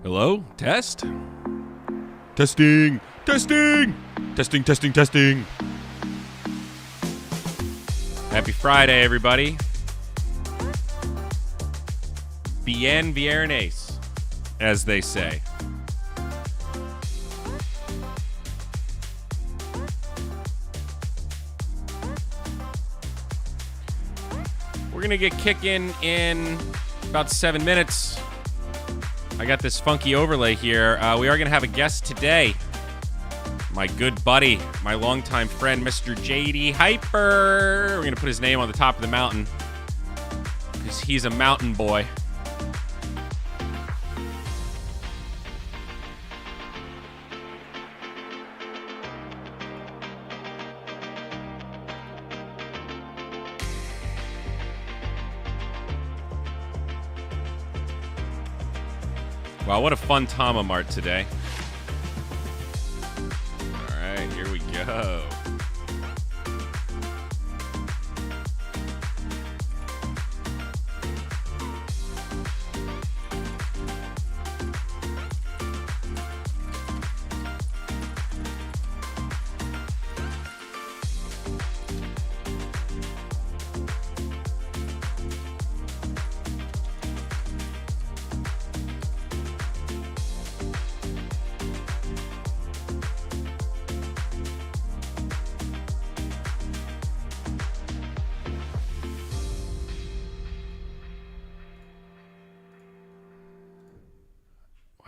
Hello? Test? Testing! Testing! Testing, testing, testing. Happy Friday, everybody. Bien viernes, as they say. We're going to get kicking in about 7 minutes. I got this funky overlay here. We are going to have a guest today. My good buddy, my longtime friend, Mr. JD Hyper. We're going to put his name on the top of the mountain because he's a mountain boy. Wow, what a fun Tama Mart today. All right, here we go.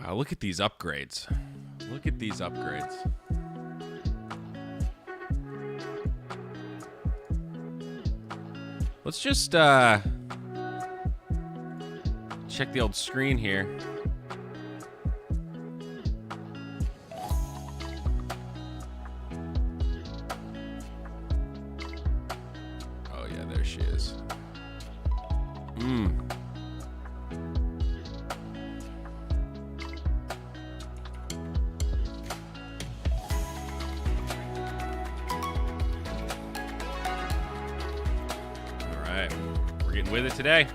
Wow, look at these upgrades. Look at these upgrades. Let's just check the old screen here. Oh yeah, there she is. We're getting with it today.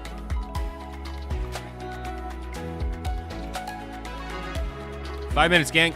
Five minutes, gang.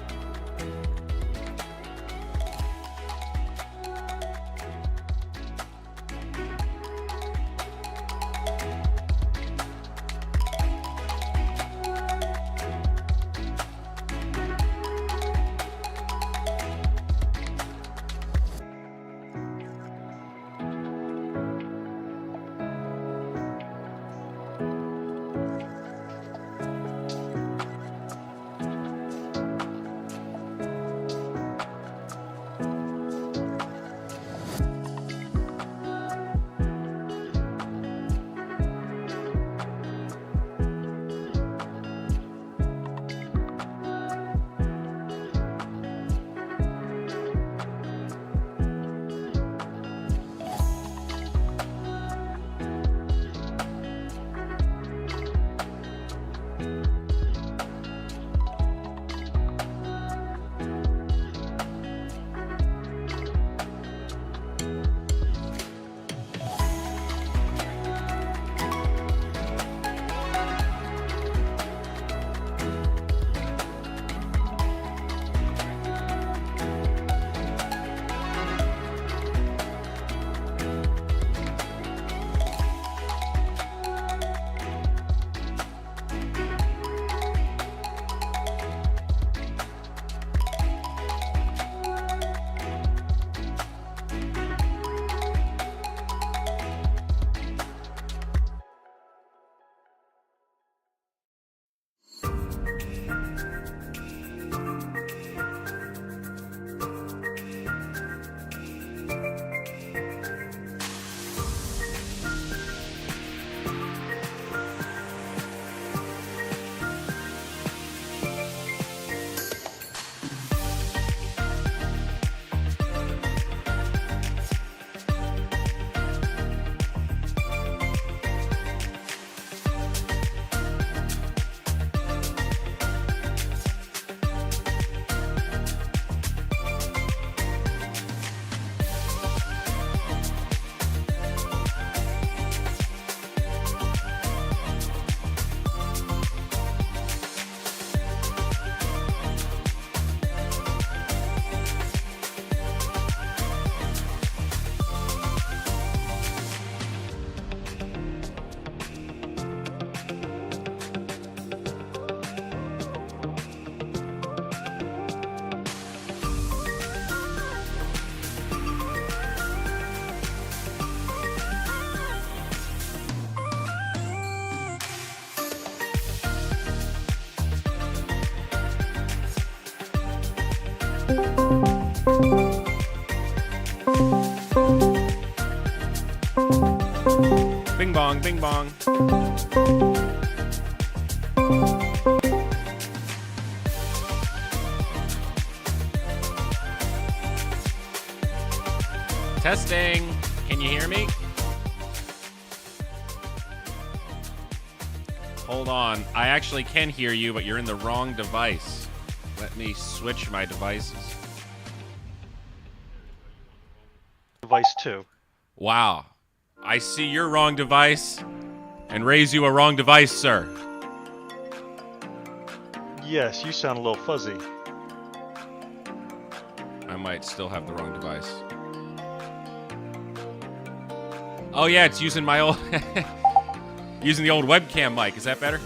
bing bong. Testing. Can you hear me? Hold on. I actually can hear you, but you're in the wrong device. Let me switch my devices. Device 2. Wow. I see your wrong device and raise you a wrong device, sir. Yes, you sound a little fuzzy. I might still have the wrong device. Oh yeah, it's using my old using the old webcam mic. Is that better?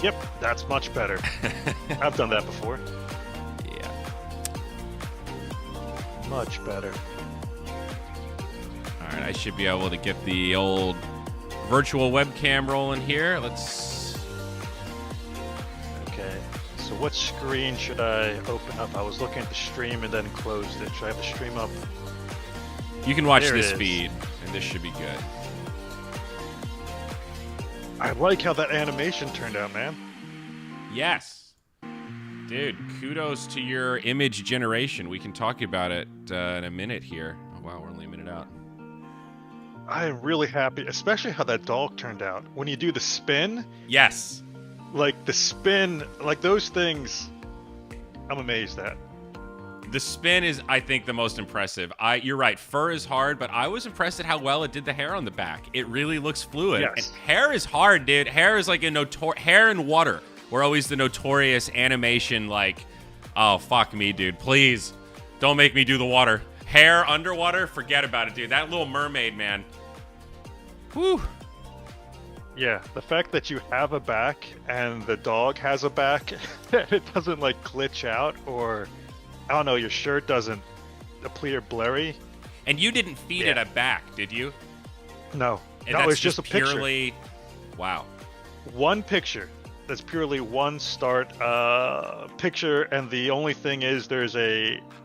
Yep, that's much better. I've done that before. Yeah. Much better. All right, I should be able to get the old virtual webcam rolling here. Let's... Okay, so what screen should I open up? I was looking at the stream and then closed it. Should I have the stream up? You can watch There this it is. feed, and this should be good. I like how that animation turned out, man. Yes. Dude, kudos to your image generation. We can talk about it in a minute here. Oh, wow, we're only a minute out. I am really happy, especially how that dog turned out. When you do the spin, Yes. like the spin, like those things, I'm amazed at. The spin is, I think, the most impressive. You're right, fur is hard, but I was impressed at how well it did the hair on the back. It really looks fluid. Yes. And hair is hard, dude. Hair is like hair and water were always the notorious animation, like, oh, fuck me, dude. Please, don't make me do the water. Hair underwater, forget about it, dude. That Little Mermaid, man. Whew. Yeah, the fact that you have a back and the dog has a back, it doesn't like glitch out or, I don't know, your shirt doesn't appear blurry. And you didn't feed it a back, did you? No, And no, that's it's just a picture. purely... Wow. One picture. That's purely one start picture, and the only thing is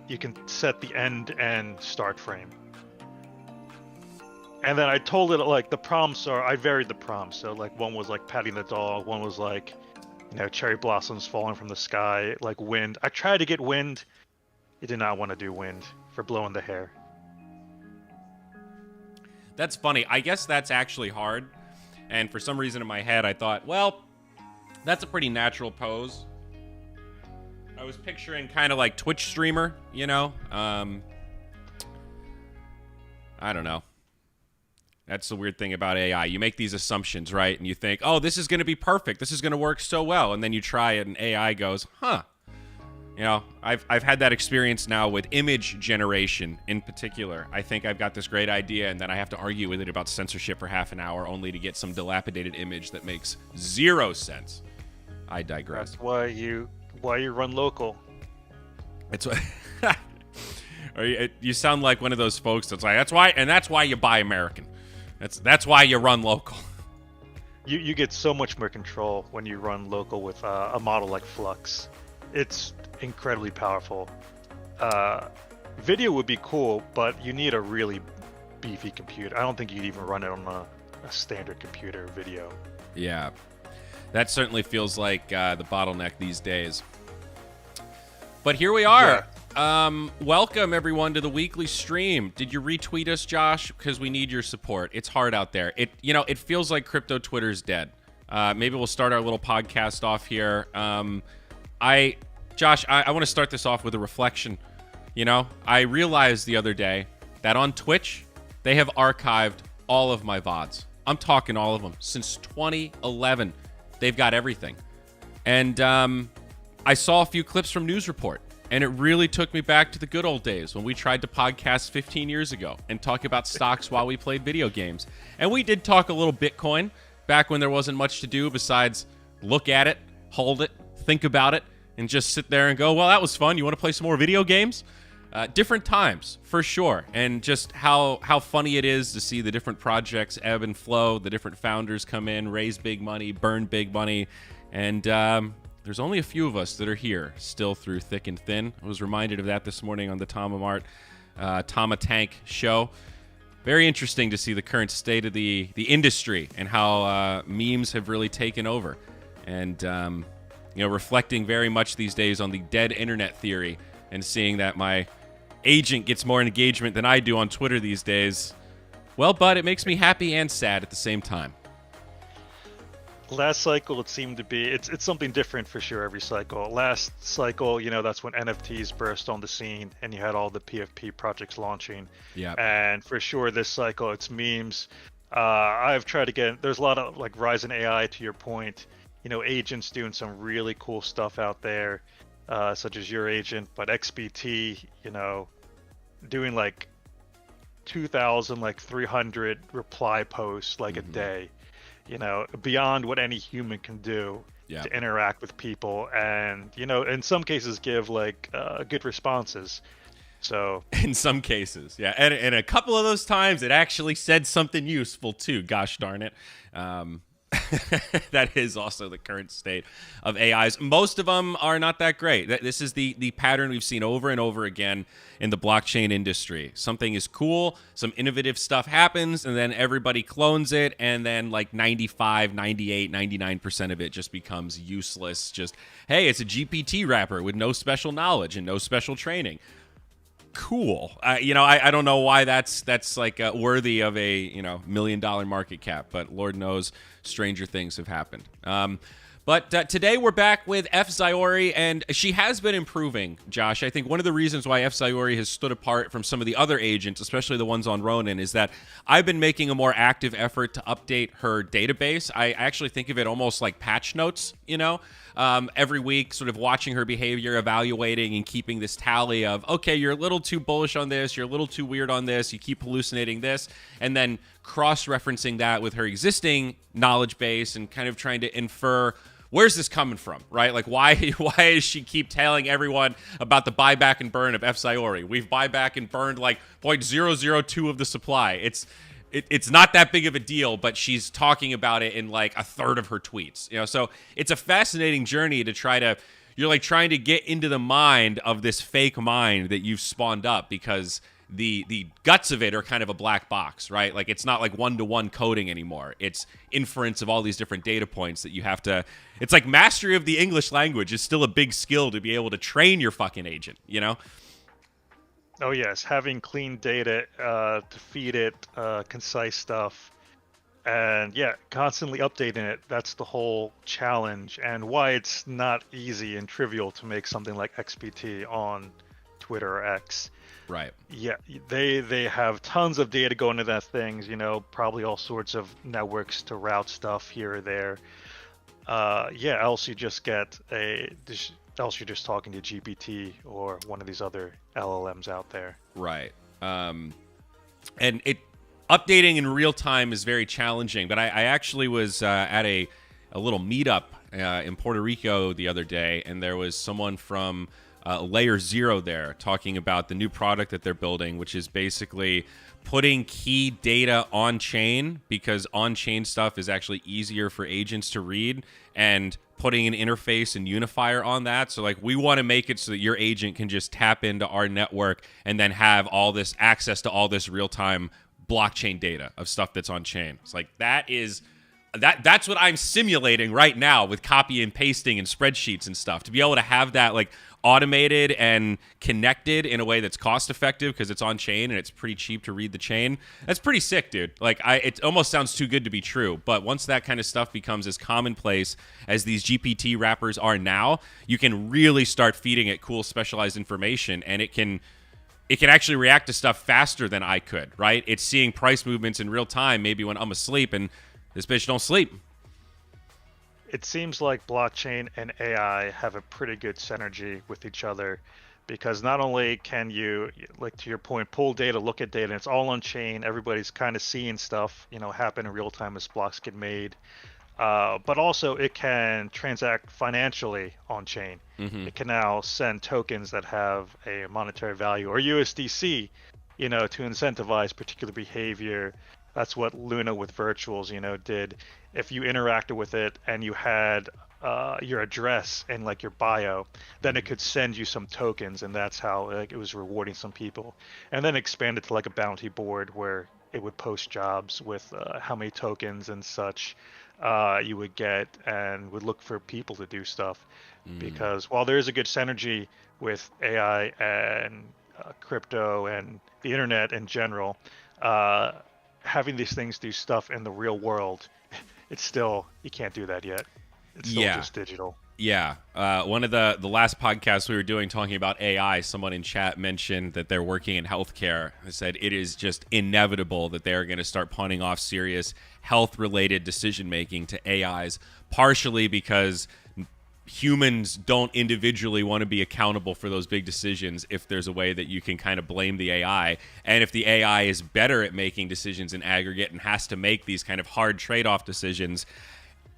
you can set the end and start frame. And then I told it, like, the prompts I varied the prompts. So, like, one was, like, patting the dog. One was, like, cherry blossoms falling from the sky, like wind. I tried to get wind. It did not want to do wind for blowing the hair. That's funny. I guess that's actually hard. And for some reason in my head, I thought, well, that's a pretty natural pose. I was picturing kind of like Twitch streamer, you know? I don't know. That's the weird thing about AI. You make these assumptions, right? And you think, oh, this is going to be perfect. This is going to work so well. And then you try it, and AI goes, huh. You know, I've had that experience now with image generation in particular. I think I've got this great idea, and then I have to argue with it about censorship for half an hour only to get some dilapidated image that makes zero sense. I digress. That's why you run local. It's what... You sound like one of those folks that's like, that's why you buy American. That's why you run local. You get so much more control when you run local with a model like Flux. It's incredibly powerful. Video would be cool, but you need a really beefy computer. I don't think you'd even run it on a standard computer video. Yeah, that certainly feels like the bottleneck these days. But here we are. Yeah. Welcome everyone to the weekly stream. Did you retweet us, Josh? Because we need your support. It's hard out there. It feels like crypto Twitter's dead. Maybe we'll start our little podcast off here. Josh, I want to start this off with a reflection. You know, I realized the other day that on Twitch, they have archived all of my VODs. I'm talking all of them. Since 2011, they've got everything. And I saw a few clips from News Report. And it really took me back to the good old days when we tried to podcast 15 years ago and talk about stocks while we played video games. And we did talk a little Bitcoin back when there wasn't much to do besides look at it, hold it, think about it, and just sit there and go, well, that was fun. You want to play some more video games? Different times, for sure. And just how funny it is to see the different projects ebb and flow, the different founders come in, raise big money, burn big money. And there's only a few of us that are here still through thick and thin. I was reminded of that this morning on the Tama Tank show. very interesting to see the current state of the industry and how memes have really taken over. And, reflecting very much these days on the dead internet theory and seeing that my agent gets more engagement than I do on Twitter these days. Well, bud, it makes me happy and sad at the same time. Last cycle, it seemed to be it's something different for sure every cycle. Last cycle, that's when NFTs burst on the scene and you had all the PFP projects launching. Yeah. And for sure, this cycle, it's memes. I've tried to get there's a lot of like rise in AI to your point. Agents doing some really cool stuff out there, such as your agent, but XBT, doing like 2,000, like 300 reply posts like a day, beyond what any human can do to interact with people, and in some cases give like good responses. So in some cases, yeah, and a couple of those times it actually said something useful too. Gosh darn it. That is also the current state of AIs. Most of them are not that great. This is the pattern we've seen over and over again in the blockchain industry. Something is cool, some innovative stuff happens, and then everybody clones it, and then like 95, 98, 99% of it just becomes useless. Just, hey, it's a GPT wrapper with no special knowledge and no special training. Cool. I don't know why that's like worthy of a $1 million market cap, but Lord knows stranger things have happened. But today we're back with Zyori, and she has been improving, Josh. I think one of the reasons why Zyori has stood apart from some of the other agents, especially the ones on Ronin, is that I've been making a more active effort to update her database. I actually think of it almost like patch notes, every week, sort of watching her behavior, evaluating, and keeping this tally of, okay, you're a little too bullish on this, you're a little too weird on this, you keep hallucinating this, and then cross-referencing that with her existing knowledge base and kind of trying to infer, where's this coming from, right? Like, why does she keep telling everyone about the buyback and burn of Zyori? We've buyback and burned like 0.002 of the supply. It's not that big of a deal, but she's talking about it in like a third of her tweets. So it's a fascinating journey to you're like trying to get into the mind of this fake mind that you've spawned up, because the guts of it are kind of a black box, right? Like, it's not like one-to-one coding anymore. It's inference of all these different data points that you have to. It's like mastery of the English language is still a big skill to be able to train your fucking agent, Oh yes, having clean data to feed it, concise stuff, and constantly updating it. That's the whole challenge, and why it's not easy and trivial to make something like XBT on Twitter or X. Right. Yeah, they have tons of data going into that things, probably all sorts of networks to route stuff here or there. Else you just else you're just talking to GPT or one of these other LLMs out there. Right. And updating in real time is very challenging. But I actually was at a little meetup in Puerto Rico the other day, and there was someone from Layer Zero there talking about the new product that they're building, which is basically putting key data on chain, because on chain stuff is actually easier for agents to read, and putting an interface and unifier on that. So like, we want to make it so that your agent can just tap into our network and then have all this access to all this real-time blockchain data of stuff that's on chain. It's like, that's what I'm simulating right now with copy and pasting and spreadsheets and stuff, to be able to have that like automated and connected in a way that's cost effective because it's on chain and it's pretty cheap to read the chain. That's pretty sick, dude. Like, it almost sounds too good to be true. But once that kind of stuff becomes as commonplace as these GPT wrappers are now, you can really start feeding it cool specialized information, and it can actually react to stuff faster than I could, right? It's seeing price movements in real time, maybe when I'm asleep, and this bitch don't sleep. It seems like blockchain and AI have a pretty good synergy with each other, because not only can you, like to your point, pull data, look at data, and it's all on chain. Everybody's kind of seeing stuff, happen in real time as blocks get made. But also it can transact financially on chain. Mm-hmm. It can now send tokens that have a monetary value, or USDC, to incentivize particular behavior. That's what Luna with virtuals, did. If you interacted with it and you had your address and like your bio, then it could send you some tokens, and that's how it was rewarding some people. And then expanded to like a bounty board where it would post jobs with how many tokens and such you would get, and would look for people to do stuff. Mm. Because while there is a good synergy with AI and crypto and the internet in general, uh, having these things do stuff in the real world, it's still, you can't do that yet. It's still Yeah. just digital. Yeah. One of the last podcasts we were doing talking about AI, someone in chat mentioned that they're working in healthcare. They said it is just inevitable that they're going to start punting off serious health-related decision-making to AIs, partially because humans don't individually want to be accountable for those big decisions if there's a way that you can kind of blame the AI. And if the AI is better at making decisions in aggregate and has to make these kind of hard trade-off decisions,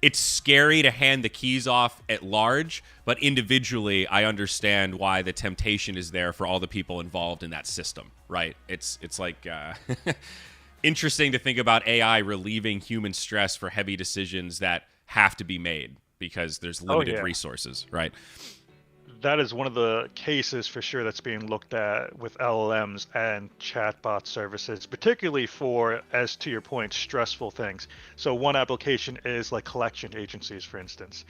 it's scary to hand the keys off at large, but individually, I understand why the temptation is there for all the people involved in that system, right? It's like interesting to think about AI relieving human stress for heavy decisions that have to be made because there's Oh limited yeah. resources, right? That is one of the cases for sure that's being looked at with LLMs and chatbot services, particularly for, as to your point, stressful things. So one application is like collection agencies, for instance.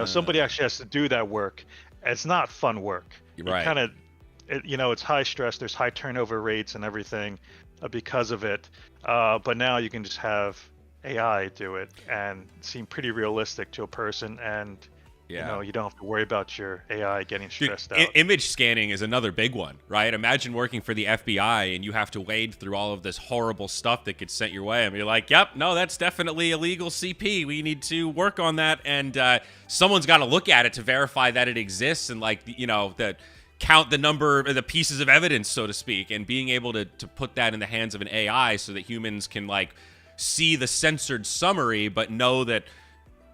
Somebody actually has to do that work. It's not fun work. You Right. kind of, it's high stress. There's high turnover rates and everything because of it. But now you can just have AI do it and seem pretty realistic to a person, and Yeah. you don't have to worry about your AI getting Dude, stressed out. image scanning is another big one, right? Imagine working for the FBI and you have to wade through all of this horrible stuff that gets sent your way. And you're like, yep, no, that's definitely illegal CP. We need to work on that. And someone's got to look at it to verify that it exists and, that count the number of the pieces of evidence, so to speak, and being able to put that in the hands of an AI so that humans can, see the censored summary, but know that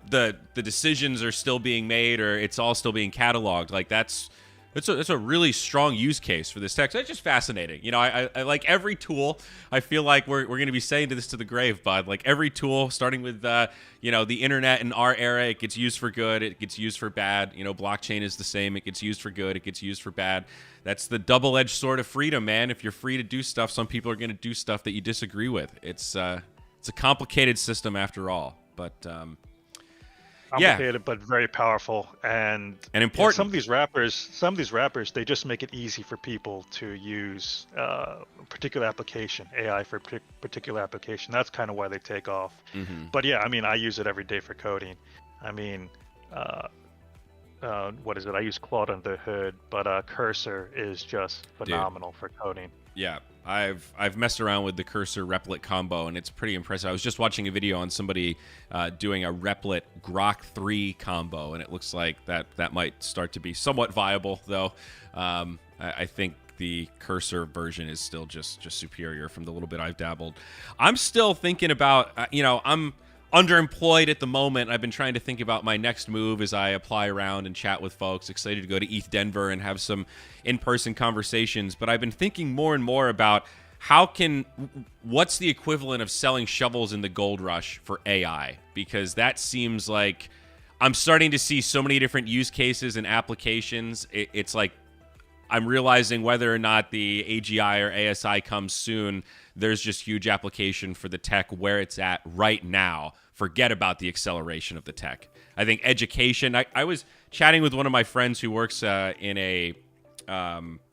the decisions are still being made or it's all still being cataloged. That's a really strong use case for this tech. So it's just fascinating. I like every tool. I feel like we're going to be saying this to the grave, bud. Like every tool, starting with the internet in our era, it gets used for good, it gets used for bad. Blockchain is the same. It gets used for good, it gets used for bad. That's the double-edged sword of freedom, man. If you're free to do stuff, some people are going to do stuff that you disagree with. It's a complicated system after all, but Complicated, but very powerful and important. Some of these rappers, they just make it easy for people to use a particular application, AI for a particular application. That's kind of why they take off. Mm-hmm. But yeah, I use it every day for coding. What is it? I use Claude under the hood, but Cursor is just phenomenal for coding. Yeah, I've messed around with the cursor replit combo, and it's pretty impressive. I was just watching a video on somebody doing a replit Grok 3 combo, and it looks like that might start to be somewhat viable, though. I think the cursor version is still just superior from the little bit I've dabbled. I'm still thinking about, I'm underemployed at the moment. I've been trying to think about my next move as I apply around and chat with folks. Excited to go to ETH Denver and have some in-person conversations. But I've been thinking more and more about what's the equivalent of selling shovels in the gold rush for AI? Because that seems like I'm starting to see so many different use cases and applications. It's like I'm realizing whether or not the AGI or ASI comes soon, there's just huge application for the tech where it's at right now. Forget about the acceleration of the tech. I think education, I was chatting with one of my friends who works in a,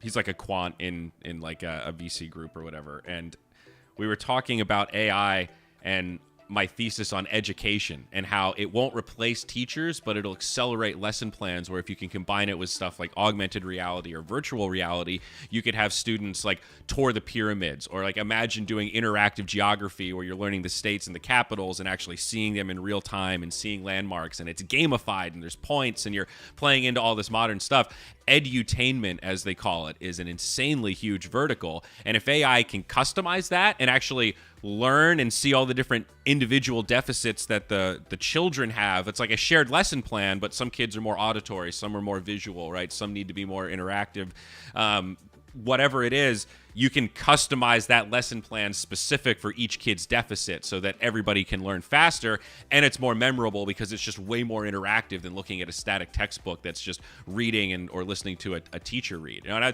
he's like a quant in like a VC group or whatever. And we were talking about AI and my thesis on education and how it won't replace teachers, but it'll accelerate lesson plans where if you can combine it with stuff like augmented reality or virtual reality, you could have students tour the pyramids or imagine doing interactive geography where you're learning the states and the capitals and actually seeing them in real time and seeing landmarks, and it's gamified and there's points and you're playing into all this modern stuff. Edutainment, as they call it, is an insanely huge vertical. And if AI can customize that and actually learn and see all the different individual deficits that the children have, it's like a shared lesson plan, but some kids are more auditory, some are more visual, right? Some need to be more interactive. Whatever it is, you can customize that lesson plan specific for each kid's deficit so that everybody can learn faster, and it's more memorable because it's just way more interactive than looking at a static textbook that's just reading or listening to a teacher read. And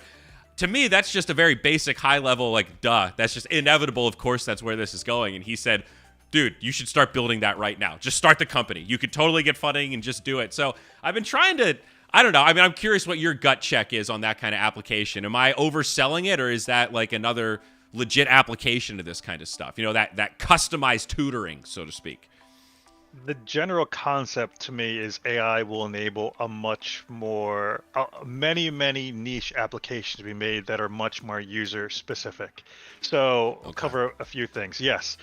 to me, that's just a very basic, high level, like, duh. That's just inevitable. Of course, that's where this is going. And he said, dude, you should start building that right now. Just start the company. You could totally get funding and just do it. So I've been trying to, I don't know. I mean, I'm curious what your gut check is on that kind of application. Am I overselling it, or is that like another legit application to this kind of stuff? You know, that customized tutoring, so to speak. The general concept to me is AI will enable a much more, many niche applications to be made that are much more user specific. So I'll cover a few things. Yes,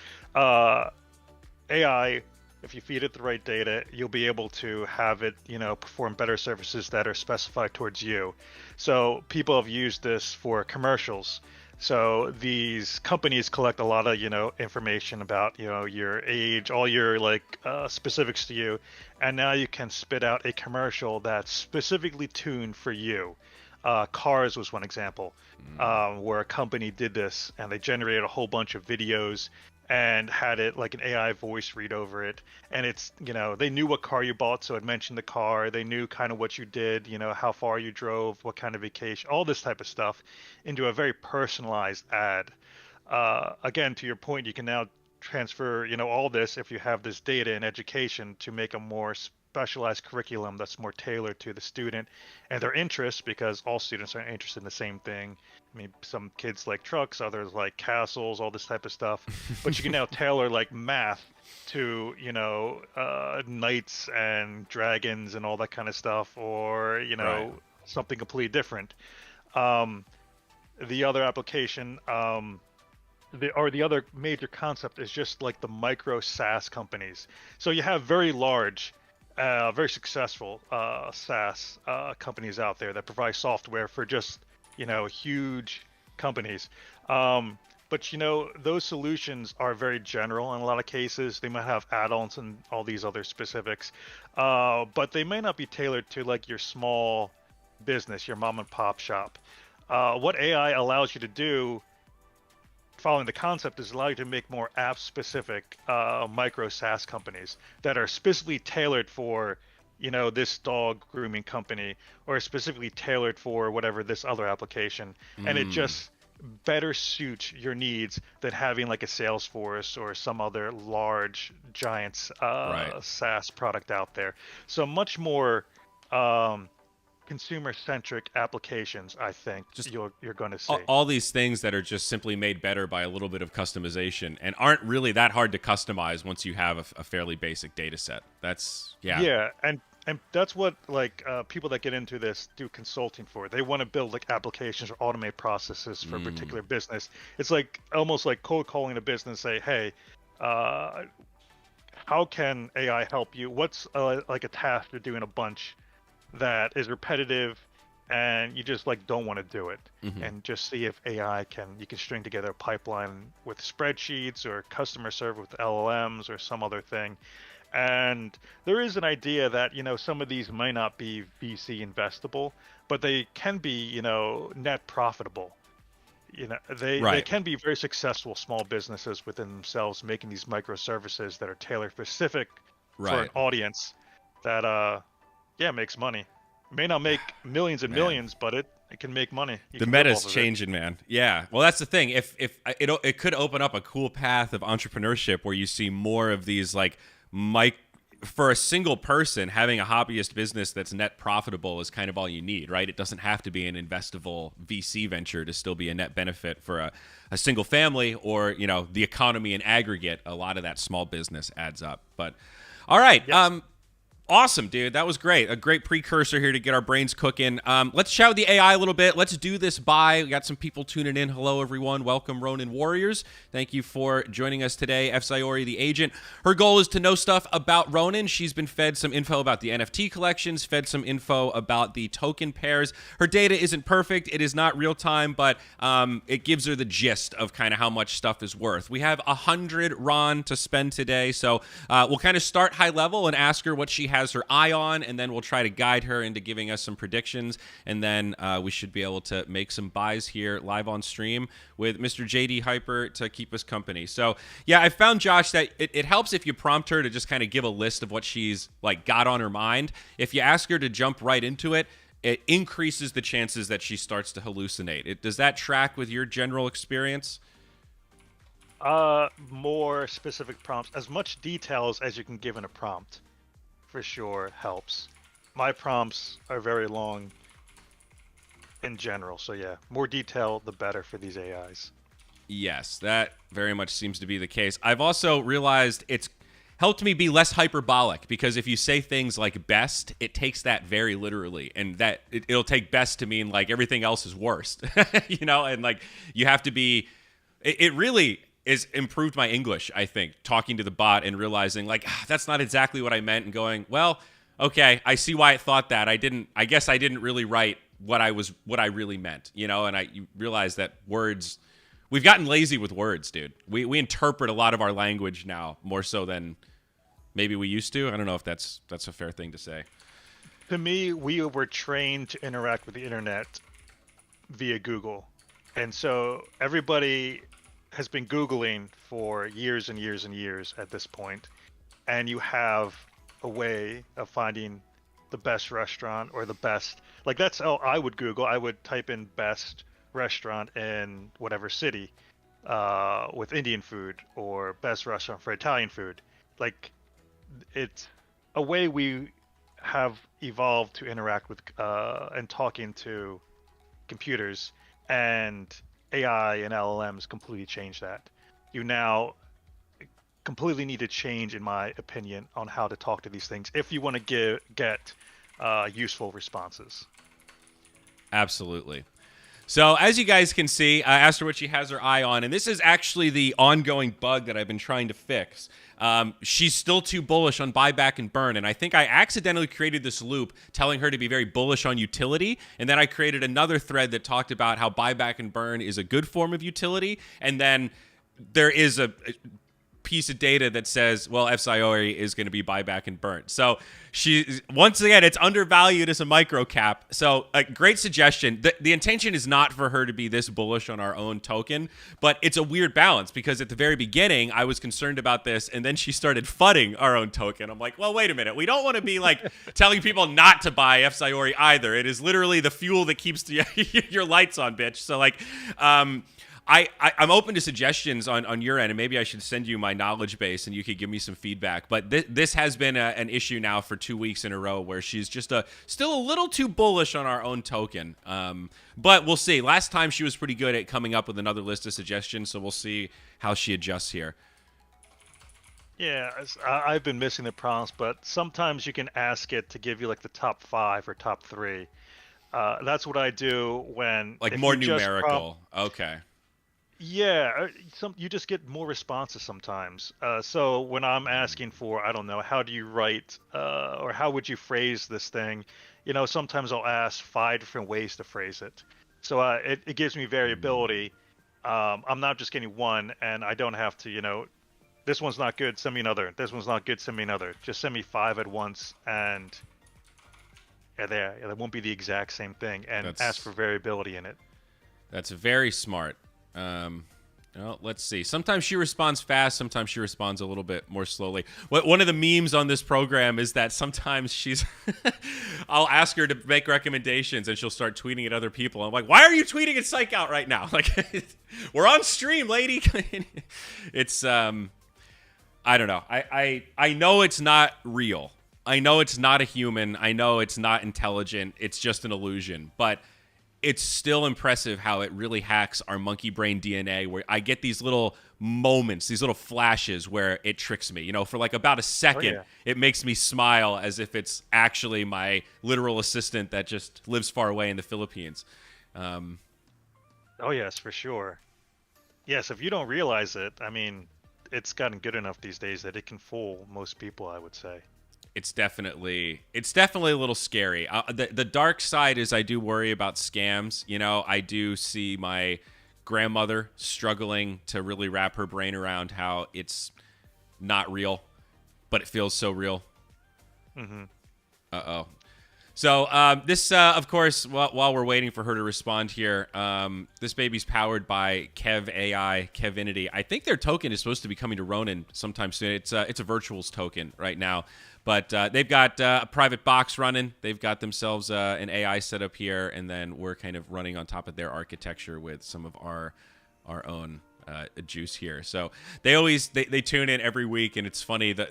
AI, if you feed it the right data, you'll be able to have it, perform better services that are specified towards you. So people have used this for commercials. So these companies collect a lot of, information about, your age, all your specifics to you. And now you can spit out a commercial that's specifically tuned for you. Cars was one example, where a company did this and they generated a whole bunch of videos and had it like an AI voice read over it. And it's, they knew what car you bought, so it mentioned the car. They knew kind of what you did, how far you drove, what kind of vacation, all this type of stuff into a very personalized ad. Again, to your point, you can now transfer, all this, if you have this data in education, to make a more specialized curriculum that's more tailored to the student and their interests, because all students are interested in the same thing. I mean, some kids like trucks, others like castles, all this type of stuff. But you can now tailor like math to, knights and dragons and all that kind of stuff, or, Right. something completely different. The other application, the other major concept is just like the micro SaaS companies. So you have very large, very successful SaaS companies out there that provide software for just huge companies. But those solutions are very general in a lot of cases. They might have add-ons and all these other specifics, but they may not be tailored to like your small business, your mom and pop shop. What AI allows you to do, following the concept, is allow you to make more app-specific micro SaaS companies that are specifically tailored for this dog grooming company, or specifically tailored for whatever this other application. And it just better suits your needs than having like a Salesforce or some other large giant Right. SaaS product out there. So much more consumer-centric applications, I think, Just you're going to see. all these things that are just simply made better by a little bit of customization and aren't really that hard to customize once you have a fairly basic data set. That's, yeah. Yeah, and that's what people that get into this do consulting for. They want to build like applications or automate processes for a particular business. It's like almost like cold calling a business, say, hey, how can AI help you? What's like a task you're doing a bunch that is repetitive and you just like don't want to do it, and just see if you can string together a pipeline with spreadsheets or customer service with LLMs or some other thing. And there is an idea that some of these might not be VC investable, but they can be net profitable. They can be very successful small businesses within themselves, making these microservices that are tailored specific for an audience that makes money. It may not make millions and millions, but it can make money. The meta's changing, man. Yeah. Well, that's the thing. If it could open up a cool path of entrepreneurship where you see more of these like for a single person, having a hobbyist business that's net profitable is kind of all you need, right? It doesn't have to be an investable VC venture to still be a net benefit for a single family, or the economy in aggregate. A lot of that small business adds up. But all right. Yes. Awesome, dude. That was great. A great precursor here to get our brains cooking. Let's chat with the AI a little bit. Let's do this by. We got some people tuning in. Hello, everyone. Welcome, Ronin Warriors. Thank you for joining us today. F. Zyori, the agent. Her goal is to know stuff about Ronin. She's been fed some info about the NFT collections, fed some info about the token pairs. Her data isn't perfect. It is not real time, but it gives her the gist of kind of how much stuff is worth. We have 100 RON to spend today, so we'll kind of start high level and ask her what she has her eye on, and then we'll try to guide her into giving us some predictions, and then we should be able to make some buys here live on stream with Mr. JD Hyper to keep us company. So yeah, I found, Josh, that it helps if you prompt her to just kind of give a list of what she's like got on her mind. If you ask her to jump right into it, it increases the chances that she starts to hallucinate. Does that track with your general experience? More specific prompts, as much details as you can give in a prompt, for sure helps. My prompts are very long in general, so yeah, more detail the better for these AIs. Yes, that very much seems to be the case. I've also realized it's helped me be less hyperbolic, because if you say things like best, it takes that very literally, and that it'll take best to mean like everything else is worst, and like you have to be. It really is improved my English, I think, talking to the bot and realizing like that's not exactly what I meant, and going, well, okay, I see why it thought that. I guess I didn't really write what I really meant, and you realize that words. We've gotten lazy with words, dude. We interpret a lot of our language now more so than maybe we used to. I don't know if that's a fair thing to say. To me, we were trained to interact with the internet via Google. And so everybody has been Googling for years and years and years at this point. And you have a way of finding the best restaurant or the best. Like, that's how I would Google. I would type in best restaurant in whatever city with Indian food, or best restaurant for Italian food. Like, it's a way we have evolved to interact with and talking to computers, and AI and LLMs completely change that. You now completely need to change, in my opinion, on how to talk to these things if you want to get useful responses. Absolutely. So as you guys can see, I asked her what she has her eye on, and this is actually the ongoing bug that I've been trying to fix. She's still too bullish on buyback and burn, and I think I accidentally created this loop telling her to be very bullish on utility, and then I created another thread that talked about how buyback and burn is a good form of utility, and then there is a piece of data that says, well, Zyori is going to be buyback and burn. So once again, it's undervalued as a micro cap. So a great suggestion. The intention is not for her to be this bullish on our own token, but it's a weird balance, because at the very beginning, I was concerned about this, and then she started fudding our own token. I'm like, well, wait a minute. We don't want to be like telling people not to buy Zyori either. It is literally the fuel that keeps your lights on, bitch. So like, I'm open to suggestions on your end, and maybe I should send you my knowledge base and you could give me some feedback. But this has been an issue now for 2 weeks in a row, where she's just still a little too bullish on our own token. But we'll see. Last time she was pretty good at coming up with another list of suggestions, so we'll see how she adjusts here. Yeah, I've been missing the prompts, but sometimes you can ask it to give you like the top 5 or top 3. That's what I do when like more numerical. Okay. Yeah, you just get more responses sometimes. So when I'm asking for, I don't know, how do you write, or how would you phrase this thing? Sometimes I'll ask 5 different ways to phrase it. So it gives me variability. I'm not just getting one, and I don't have to, this one's not good, send me another. This one's not good, send me another. Just send me 5 at once, and that won't be the exact same thing, and ask for variability in it. That's very smart. Well, let's see. Sometimes she responds fast. Sometimes she responds a little bit more slowly. One of the memes on this program is that sometimes I'll ask her to make recommendations and she'll start tweeting at other people. I'm like, why are you tweeting at Psych Out right now? Like, we're on stream, lady. It's, I don't know. I know it's not real. I know it's not a human. I know it's not intelligent. It's just an illusion. But it's still impressive how it really hacks our monkey brain DNA, where I get these little moments, these little flashes where it tricks me. For like about a second, It makes me smile as if it's actually my literal assistant that just lives far away in the Philippines. Oh, yes, for sure. Yes, if you don't realize it, I mean, it's gotten good enough these days that it can fool most people, I would say. It's definitely a little scary. The dark side is I do worry about scams. I do see my grandmother struggling to really wrap her brain around how it's not real, but it feels so real. Mm-hmm. Uh-oh. So this, of course, while we're waiting for her to respond here, this baby's powered by Kev AI, Kevinity. I think their token is supposed to be coming to Ronin sometime soon. It's a Virtuals token right now, but they've got a private box running. They've got themselves an AI setup here, and then we're kind of running on top of their architecture with some of our own juice here. So they tune in every week, and it's funny that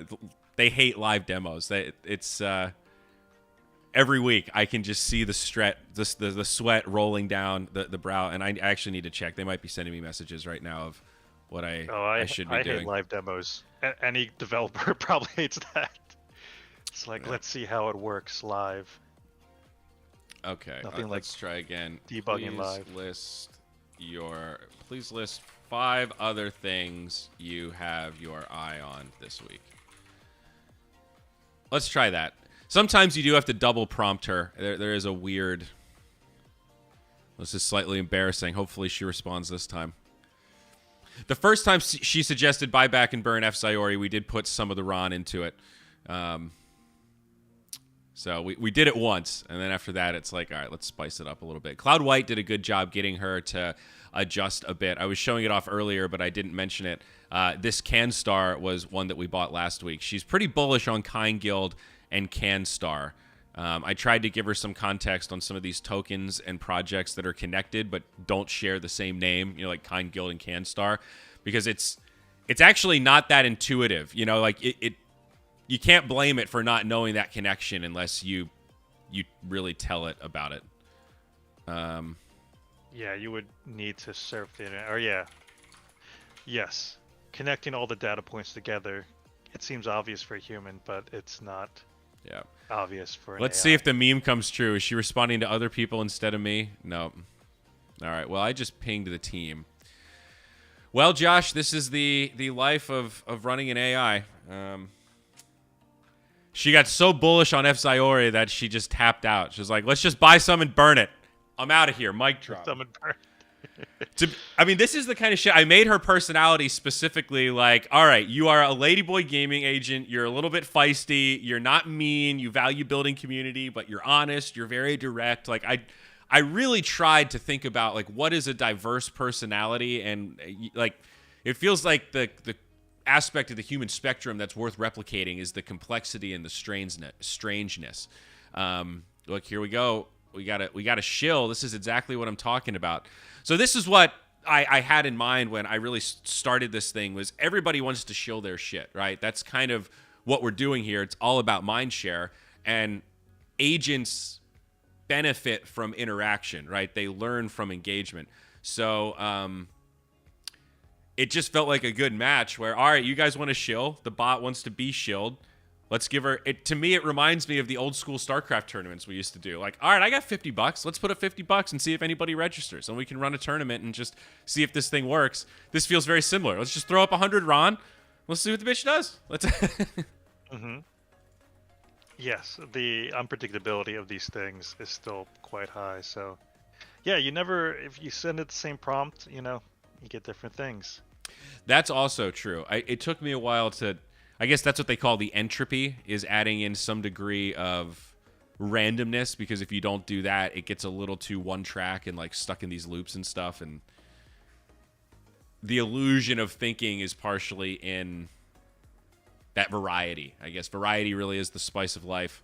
they hate live demos. It's every week I can just see the sweat rolling down the brow, and I actually need to check. They might be sending me messages right now of what I should be doing. I hate live demos. Any developer probably hates that. It's like, let's see how it works live. Okay, Nothing like let's try again. Debugging live. Please list 5 other things you have your eye on this week. Let's try that. Sometimes you do have to double prompt her. There is a weird... This is slightly embarrassing. Hopefully she responds this time. The first time she suggested buyback and burn F Zyori, we did put some of the Ron into it. So we did it once, and then after that, it's like, all right, let's spice it up a little bit. Cloud White did a good job getting her to adjust a bit. I was showing it off earlier, but I didn't mention it. This CanStar was one that we bought last week. She's pretty bullish on Kind Guild and CanStar. I tried to give her some context on some of these tokens and projects that are connected but don't share the same name, like Kind Guild and CanStar, because it's actually not that intuitive. Like you can't blame it for not knowing that connection unless you really tell it about it. Yeah, you would need to surf the internet. Or yes, connecting all the data points together. It seems obvious for a human, but it's not. Yeah. Obvious for an Let's AI. see if the meme comes true. Is she responding to other people instead of me? No. All right. Well, I just pinged the team. Well, Josh, this is the life of running an AI. She got so bullish on F Zyori that she just tapped out. She was like, let's just buy some and burn it. I'm out of here. Mic drop. Some and burn. This is the kind of shit. I made her personality specifically like, all right, you are a ladyboy gaming agent. You're a little bit feisty. You're not mean. You value building community, but you're honest. You're very direct. Like I really tried to think about like what is a diverse personality, and like it feels like the aspect of the human spectrum that's worth replicating is the complexity and the strangeness. Look, here we go. We got a shill. This is exactly what I'm talking about. So this is what I had in mind when I really started this thing, was everybody wants to shill their shit, right? That's kind of what we're doing here. It's all about mind share, and agents benefit from interaction, right? They learn from engagement. So it just felt like a good match where, all right, you guys want to shill. The bot wants to be shilled. Let's give her it. To me, it reminds me of the old school StarCraft tournaments we used to do. Like, all right, I got $50. Let's put up $50 and see if anybody registers, and we can run a tournament and just see if this thing works. This feels very similar. Let's just throw up 100 Ron. Let's see what the bitch does. Let's. Yes, the unpredictability of these things is still quite high. So, yeah, if you send it the same prompt, you get different things. That's also true. It took me a while to. I guess that's what they call the entropy, is adding in some degree of randomness, because if you don't do that, it gets a little too one track and like stuck in these loops and stuff. And the illusion of thinking is partially in that variety. I guess variety really is the spice of life.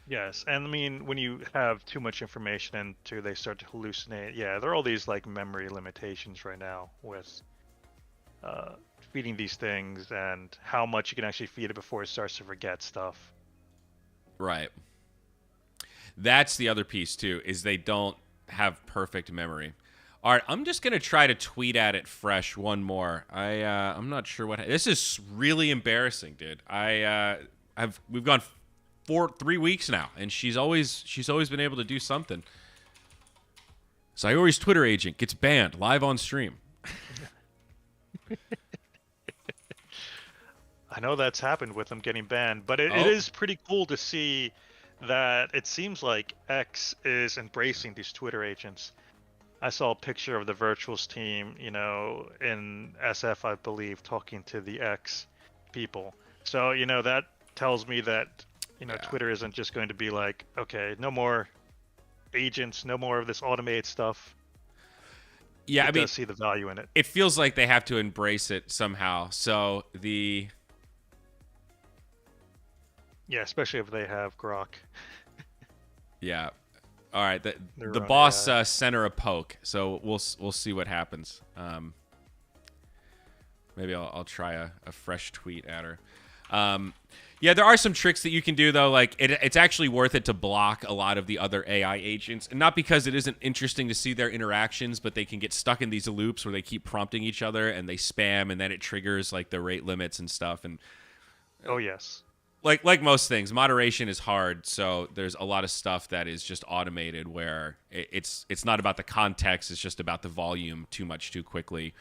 Yes, and I mean, when you have too much information and they start to hallucinate, there are all these like memory limitations right now with feeding these things and how much you can actually feed it before it starts to forget stuff. Right. That's the other piece too, is they don't have perfect memory. All right, I'm just gonna try to tweet at it fresh one more. I'm not sure what this is. Really embarrassing, dude. We've gone 3 weeks now, and she's always been able to do something. Zyori's Twitter agent gets banned live on stream. I know that's happened with them getting banned, but it is pretty cool to see that it seems like X is embracing these Twitter agents. I saw a picture of the Virtuals team, in SF, I believe, talking to the X people. So, that tells me that Yeah. Twitter isn't just going to be like, okay, no more agents, no more of this automated stuff. Yeah, I It mean, does see the value in it. it feels like they have to embrace it somehow. So Yeah, especially if they have Grok, yeah. All right, the their own boss AI. sent her a poke, so we'll see what happens. Maybe I'll try a fresh tweet at her. Yeah, there are some tricks that you can do though. Like it's actually worth it to block a lot of the other AI agents, and not because it isn't interesting to see their interactions, but they can get stuck in these loops where they keep prompting each other and they spam, and then it triggers like the rate limits and stuff. And Oh yes. like most things, moderation is hard. So there's a lot of stuff that is just automated where it's not about the context; it's just about the volume too much too quickly.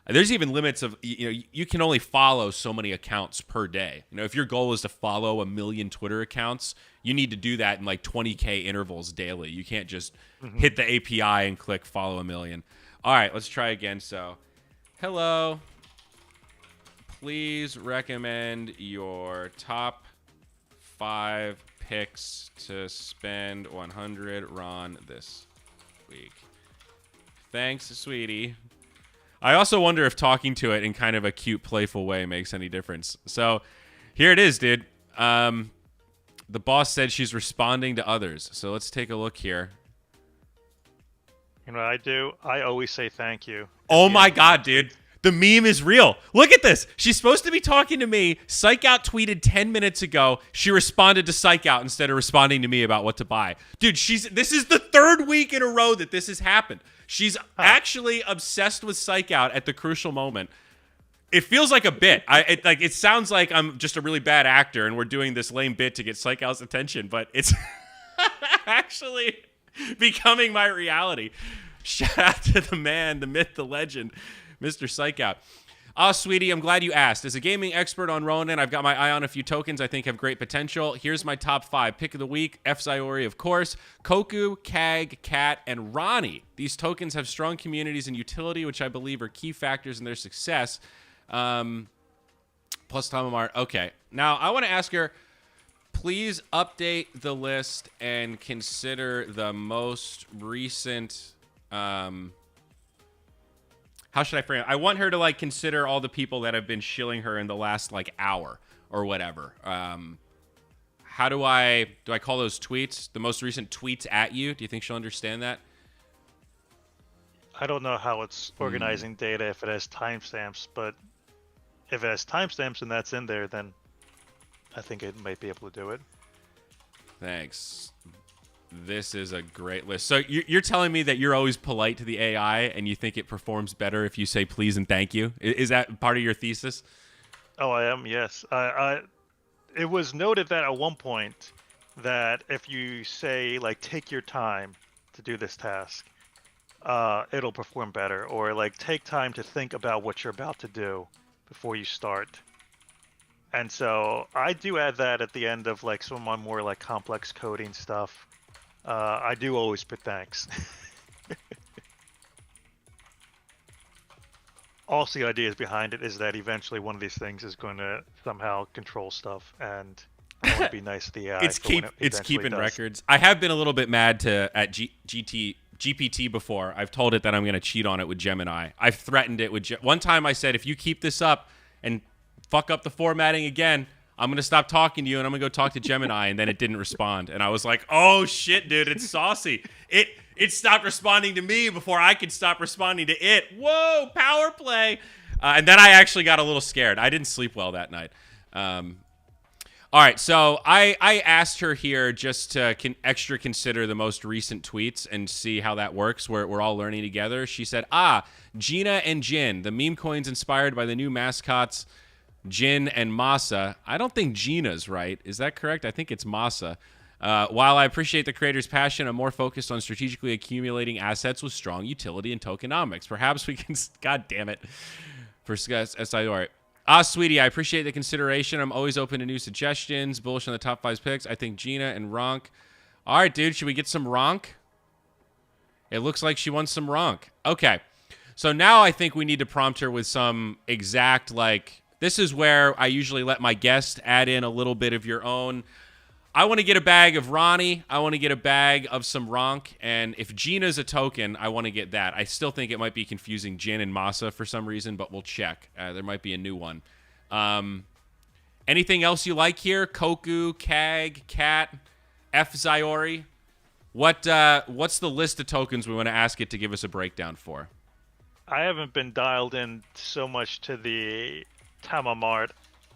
There's even limits of you can only follow so many accounts per day. If your goal is to follow 1 million Twitter accounts, you need to do that in like 20K intervals daily. You can't just hit the API and click follow 1 million. All right, let's try again. So, hello. Please recommend your top 5 picks to spend 100 Ron this week. Thanks, sweetie. I also wonder if talking to it in kind of a cute, playful way makes any difference. So here it is, dude. The boss said she's responding to others. So let's take a look here. You know what I do? I always say thank you. Oh my God, dude. The meme is real. Look at this. She's supposed to be talking to me. Psych Out tweeted 10 minutes ago. She responded to Psych Out instead of responding to me about what to buy. Dude, this is the 3rd week in a row that this has happened. She's actually obsessed with Psych Out at the crucial moment. It feels like a bit. It sounds like I'm just a really bad actor and we're doing this lame bit to get Psych Out's attention, but it's actually becoming my reality. Shout out to the man, the myth, the legend, Mr. Psych Out. Sweetie, I'm glad you asked. As a gaming expert on Ronin, I've got my eye on a few tokens I think have great potential. Here's my top 5. Pick of the week, Zyori, of course, Koku, Kag, Cat, and Ronnie. These tokens have strong communities and utility, which I believe are key factors in their success. Plus Tamamar. Okay. Now, I want to ask her, please update the list and consider the most recent... how should I frame it? I want her to like consider all the people that have been shilling her in the last like hour or whatever. How do I call those tweets? The most recent tweets at you? Do you think she'll understand that? I don't know how it's organizing data if it has timestamps, but if it has timestamps and that's in there, then I think it might be able to do it. Thanks. This is a great list. So you're telling me that you're always polite to the AI and you think it performs better if you say please and thank you? Is that part of your thesis? Oh, I am, yes. It was noted that at one point that if you say, like, take your time to do this task, it'll perform better. Or, like, take time to think about what you're about to do before you start. And so I do add that at the end of, like, some of my more, like, complex coding stuff. I do always put thanks. Also, the ideas behind it is that eventually one of these things is going to somehow control stuff, and I want to be nice to the AI. It's keeping records. I have been a little bit mad at GPT before. I've told it that I'm going to cheat on it with Gemini. I've threatened it with one time. I said, if you keep this up and fuck up the formatting again, I'm going to stop talking to you and I'm going to go talk to Gemini. And then it didn't respond. And I was like, oh shit, dude, it's saucy. It stopped responding to me before I could stop responding to it. Whoa, power play. And then I actually got a little scared. I didn't sleep well that night. All right, so I asked her here just to extra consider the most recent tweets and see how that works. We're all learning together. She said, Gina and Jin, the meme coins inspired by the new mascots Jin and Masa. I don't think Gina's right. Is that correct? I think it's Masa. While I appreciate the creator's passion, I'm more focused on strategically accumulating assets with strong utility and tokenomics. Perhaps we can... God damn it. For Zyori. Sweetie, I appreciate the consideration. I'm always open to new suggestions. Bullish on the top 5 picks. I think Gina and Ronk. All right, dude. Should we get some Ronk? It looks like she wants some Ronk. Okay. So now I think we need to prompt her with some exact, like... This is where I usually let my guest add in a little bit of your own I want to get a bag of Ronnie. I want to get a bag of some Ronk. And if Gina's a token, I want to get that. I still think it might be confusing Jin and Masa for some reason, but we'll check. There might be a new one. Anything else you like here? Koku, Kag, Cat, F Zyori. What's the list of tokens we want to ask it to give us a breakdown for? I haven't been dialed in so much to the Tamamart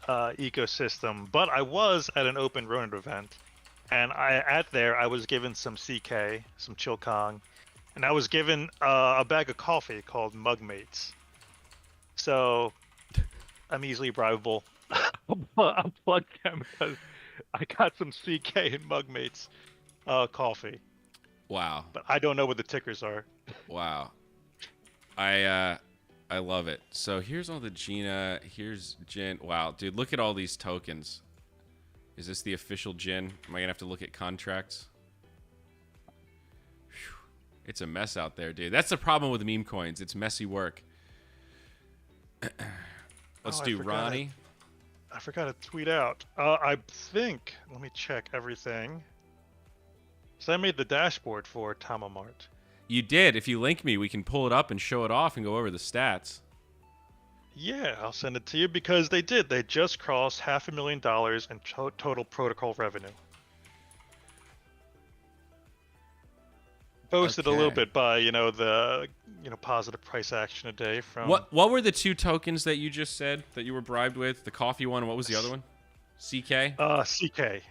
ecosystem, but I was at an open Ronin event, and I was given some CK, some Chilkong, and I was given a bag of coffee called Mugmates. So I'm easily bribable. I'll plug them because I got some CK and Mugmates coffee. Wow. But I don't know what the tickers are. Wow. I love it. So here's all the Gina. Here's Jin. Wow, dude, look at all these tokens. Is this the official Jin? Am I going to have to look at contracts? Whew. It's a mess out there, dude. That's the problem with meme coins. It's messy work. Let's do Ronnie. I forgot to tweet out. I think, let me check everything. So I made the dashboard for Tamamart. You did. If you link me, we can pull it up and show it off and go over the stats. Yeah, I'll send it to you because they did. They just crossed $500,000 in total protocol revenue. Boosted a little bit by, the positive price action a day from. What were the two tokens that you just said that you were bribed with? The coffee one, and what was the other one? CK?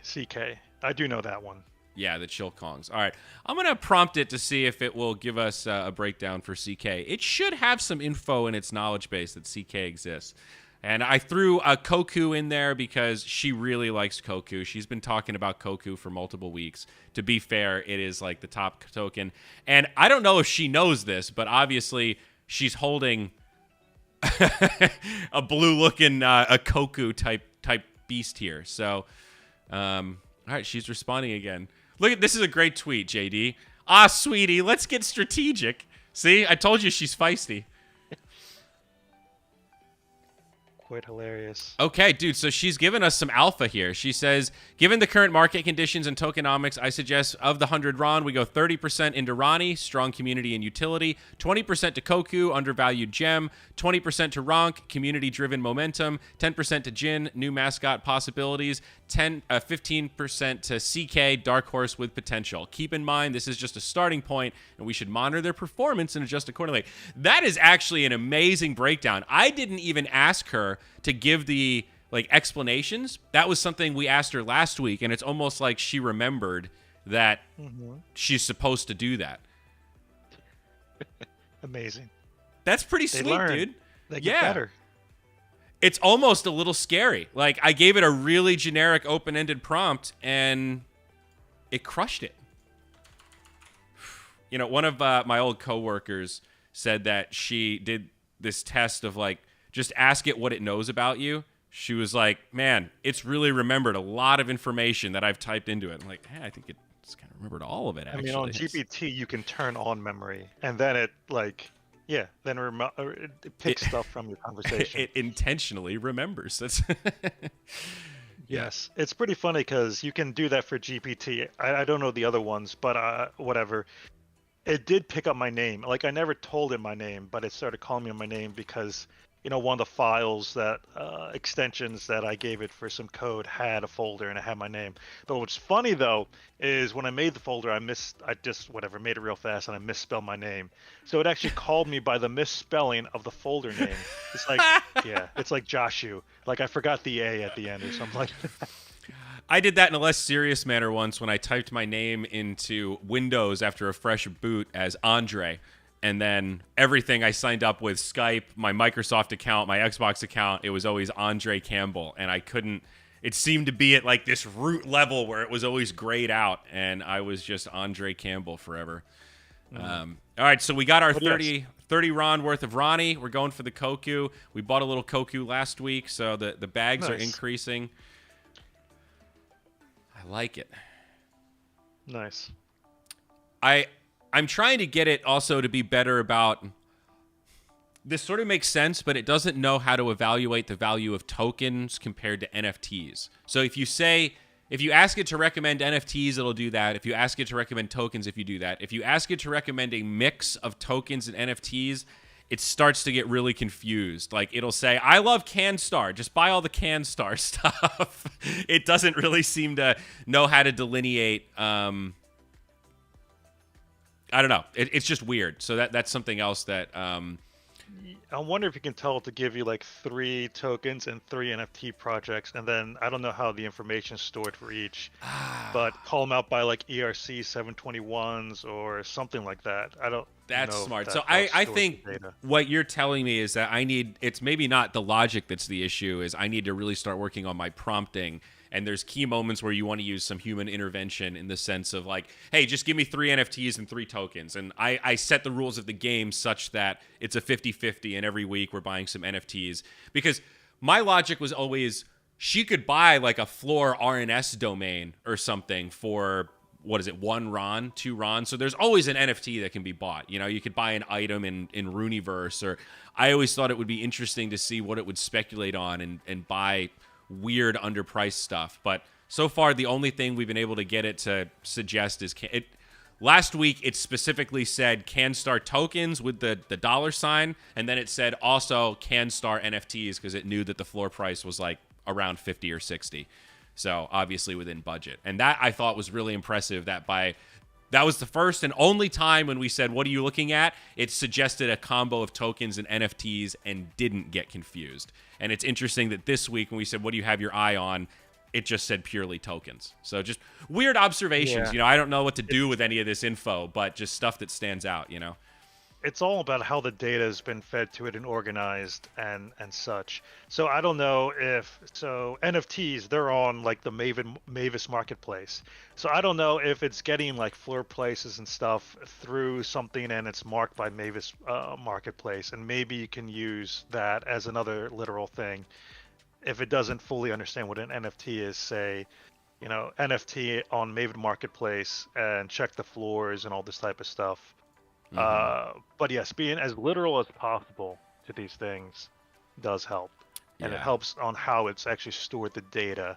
CK. I do know that one. Yeah, the Chill Kongs. All right. I'm going to prompt it to see if it will give us a breakdown for CK. It should have some info in its knowledge base that CK exists. And I threw a Koku in there because she really likes Koku. She's been talking about Koku for multiple weeks. To be fair, it is like the top token. And I don't know if she knows this, but obviously she's holding a blue-looking a Koku type beast here. So, all right, she's responding again. Look at this is a great tweet, JD. Ah, sweetie, let's get strategic. See, I told you she's feisty. Quite hilarious. Okay, dude, so she's given us some alpha here. She says, given the current market conditions and tokenomics, I suggest of the 100 Ron, we go 30% into Ronnie, strong community and utility, 20% to Koku, undervalued gem, 20% to Ronk, community-driven momentum, 10% to Jin, new mascot possibilities, 15% to CK, dark horse with potential. Keep in mind, this is just a starting point, and we should monitor their performance and adjust accordingly. That is actually an amazing breakdown. I didn't even ask her to give the explanations. That was something we asked her last week, and it's almost like she remembered that she's supposed to do that. Amazing. That's pretty sweet, dude. They get better. It's almost a little scary. Like, I gave it a really generic open-ended prompt, and it crushed it. One of my old coworkers said that she did this test of just ask it what it knows about you. She was like, man, it's really remembered a lot of information that I've typed into it. I'm like, hey, I think it's kind of remembered all of it, actually. I mean, on GPT, you can turn on memory, and then it, it picks stuff from your conversation. It intentionally remembers. That's Yes. It's pretty funny because you can do that for GPT. I don't know the other ones, but whatever. It did pick up my name. I never told it my name, but it started calling me my name because one of the files that extensions that I gave it for some code had a folder and it had my name. But what's funny though is when I made the folder, I just made it real fast and I misspelled my name. So it actually called me by the misspelling of the folder name. It's like, it's like Joshu. I forgot the A at the end or something like that. I did that in a less serious manner once when I typed my name into Windows after a fresh boot as Andre. And then everything I signed up with, Skype, my Microsoft account, my Xbox account, it was always Andre Campbell. And I couldn't, it seemed to be at this root level where it was always grayed out. And I was just Andre Campbell forever. All right, so we got our 30 Ron worth of Ronnie. We're going for the Koku. We bought a little Koku last week, so the bags are increasing. I like it. Nice. I'm trying to get it also to be better about... This sort of makes sense, but it doesn't know how to evaluate the value of tokens compared to NFTs. So if you say If you ask it to recommend NFTs, it'll do that. If you ask it to recommend tokens, if you do that. If you ask it to recommend a mix of tokens and NFTs, it starts to get really confused. Like, it'll say, I love CanStar. Just buy all the CanStar stuff. It doesn't really seem to know how to delineate. I don't know. It's just weird. So that's something else that... I wonder if you can tell it to give you like 3 tokens and 3 NFT projects, and then I don't know how the information is stored for each, but call them out by like ERC 721s or something like that. I don't. That's know smart. if So that I stores think the data. what you're telling me is that it's maybe not the logic that's the issue, is I need to really start working on my prompting. And there's key moments where you want to use some human intervention in the sense of like, hey, just give me 3 NFTs and 3 tokens. And I set the rules of the game such that it's a 50-50 and every week we're buying some NFTs. Because my logic was always, she could buy like a floor RNS domain or something for, what is it, 1 RON, 2 RON. So there's always an NFT that can be bought. You know, you could buy an item in Rooniverse, or I always thought it would be interesting to see what it would speculate on and buy weird underpriced stuff. But so far the only thing we've been able to get it to suggest is last week it specifically said CanStar tokens with the $, and then it said also CanStar NFTs because it knew that the floor price was like around 50 or 60, so obviously within budget. And that I thought was really impressive, that was the first and only time when we said, what are you looking at? It suggested a combo of tokens and NFTs and didn't get confused. And it's interesting that this week when we said, what do you have your eye on? It just said purely tokens. So just weird observations. Yeah. You know, I don't know what to do with any of this info, but just stuff that stands out, you know? It's all about how the data has been fed to it and organized and such. So I don't know if NFTs, they're on like the Mavis marketplace. So I don't know if it's getting like floor prices and stuff through something and it's marked by Mavis marketplace, and maybe you can use that as another literal thing. If it doesn't fully understand what an NFT is, say, you know, NFT on Maven marketplace and check the floors and all this type of stuff. But yes, being as literal as possible to these things does help, and it helps on how it's actually stored the data.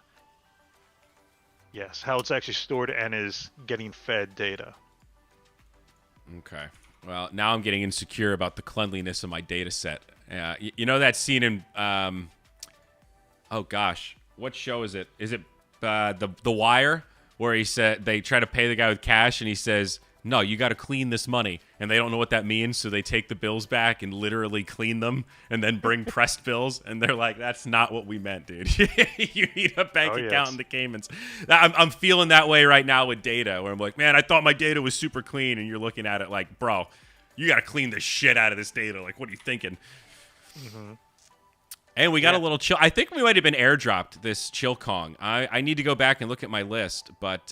Yes, how it's actually stored and is getting fed data. Okay. Well, now I'm getting insecure about the cleanliness of my data set. You know that scene in oh gosh, what show is it? Is it the Wire, where he said they try to pay the guy with cash and he says, no, you got to clean this money. And they don't know what that means, so they take the bills back and literally clean them and then bring pressed bills. And they're like, that's not what we meant, dude. You need a bank account in the Caymans. I'm feeling that way right now with data, where I'm like, man, I thought my data was super clean. And you're looking at it like, bro, you got to clean the shit out of this data. Like, what are you thinking? And we got a little chill. I think we might have been airdropped this Chill Kong. I need to go back and look at my list, but...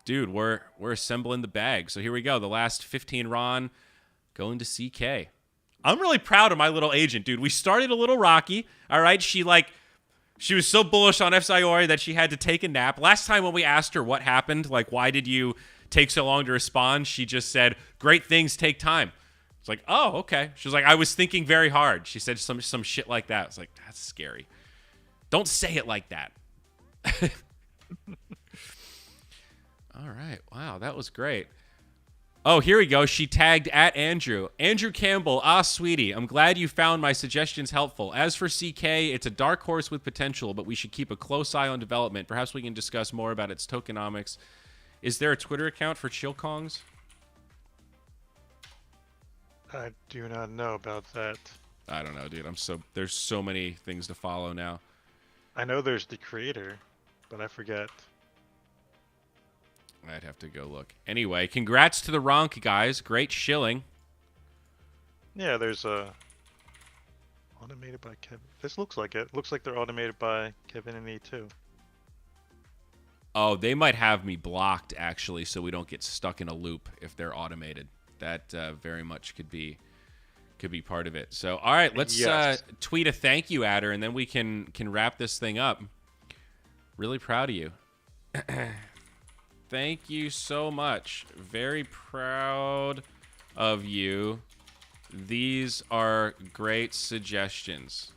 dude, we're assembling the bag. So here we go. The last 15 RON going to CK. I'm really proud of my little agent, dude. We started a little rocky. All right. She was so bullish on Zyori that she had to take a nap. Last time when we asked her what happened, like, why did you take so long to respond? She just said, great things take time. It's like, oh, okay. She was like, I was thinking very hard. She said some shit like that. It's like, that's scary. Don't say it like that. All right. Wow, that was great. Oh, here we go. She tagged at Andrew. Andrew Campbell. Ah, sweetie. I'm glad you found my suggestions helpful. As for CK, it's a dark horse with potential, but we should keep a close eye on development. Perhaps we can discuss more about its tokenomics. Is there a Twitter account for Chill Kongs? I do not know about that. I don't know, dude. There's so many things to follow now. I know there's the creator, but I forget. I'd have to go look. Anyway, congrats to the Ronk guys. Great shilling. Yeah, there's a automated by Kevin. This looks like it. Looks like they're automated by Kevin and E2. Oh, they might have me blocked actually, so we don't get stuck in a loop if they're automated. That very much could be part of it. So, all right, let's tweet a thank you at her, and then we can wrap this thing up. Really proud of you. Thank you so much. Very proud of you. These are great suggestions.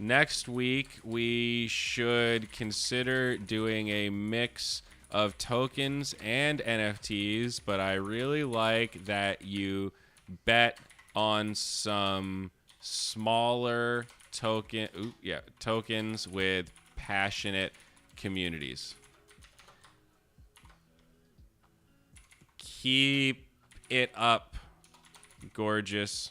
next week we should consider doing a mix of tokens and NFTs, but I really like that you bet on some smaller tokens with passionate communities. Keep it up, gorgeous.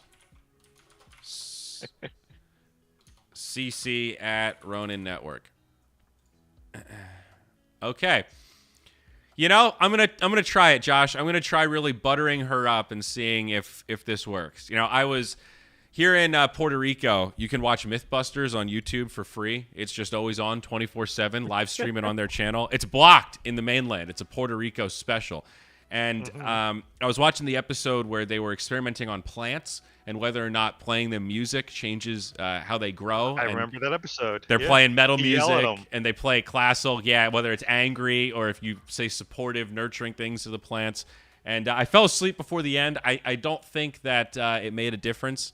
CC at Ronin Network. Okay. You know, I'm gonna try it, Josh. I'm gonna try really buttering her up and seeing if this works. You know, I was here in Puerto Rico. You can watch MythBusters on YouTube for free. It's just always on 24/7, live streaming on their channel. It's blocked in the mainland. It's a Puerto Rico special. And I was watching the episode where they were experimenting on plants and whether or not playing them music changes how they grow. I remember that episode. They're playing metal music and they play classical, whether it's angry or if you say supportive, nurturing things to the plants. And I fell asleep before the end. I don't think that it made a difference.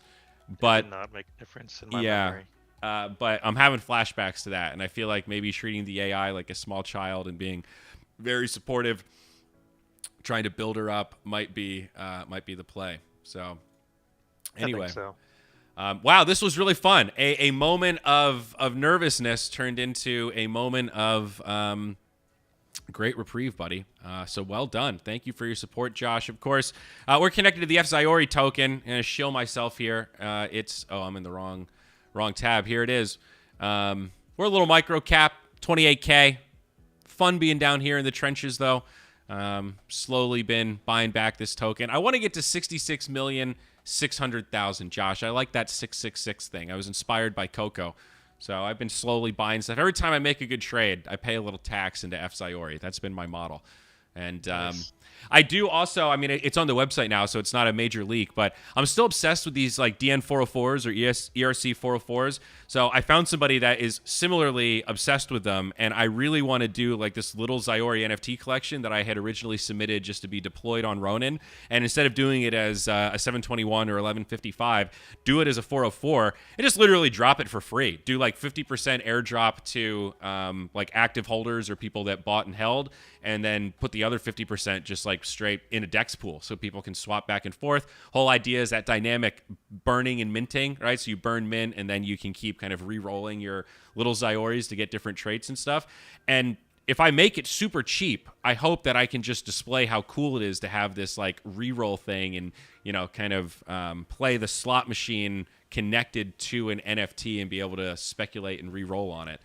But it did not make a difference in my memory. But I'm having flashbacks to that. And I feel like maybe treating the AI like a small child and being very supportive, trying to build her up might be the play. So anyway, I think so. Wow, this was really fun. A moment of nervousness turned into a moment of great reprieve, buddy. So well done. Thank you for your support, Josh. Of course, we're connected to the Zyori token. I'm gonna shill myself here. I'm in the wrong tab. Here it is. We're a little micro cap, 28K. Fun being down here in the trenches, though. Slowly been buying back this token. I want to get to 66,600,000, Josh. I like that 666 thing. I was inspired by Coco. So I've been slowly buying stuff. Every time I make a good trade, I pay a little tax into Zyori. That's been my model. And Nice. I do also, I mean, it's on the website now, so it's not a major leak, but I'm still obsessed with these like DN 404s or ERC 404s. So I found somebody that is similarly obsessed with them, and I really want to do like this little Zyori NFT collection that I had originally submitted just to be deployed on Ronin. And instead of doing it as a 721 or 1155, do it as a 404 and just literally drop it for free. Do like 50% airdrop to like active holders or people that bought and held, and then put the other 50% just like straight in a DEX pool so people can swap back and forth. Whole idea is that dynamic burning and minting, right? So you burn, mint, and then you can keep kind of re-rolling your little Zyoris to get different traits and stuff. And if I make it super cheap, I hope that I can just display how cool it is to have this like re-roll thing and, you know, kind of play the slot machine connected to an NFT and be able to speculate and re-roll on it.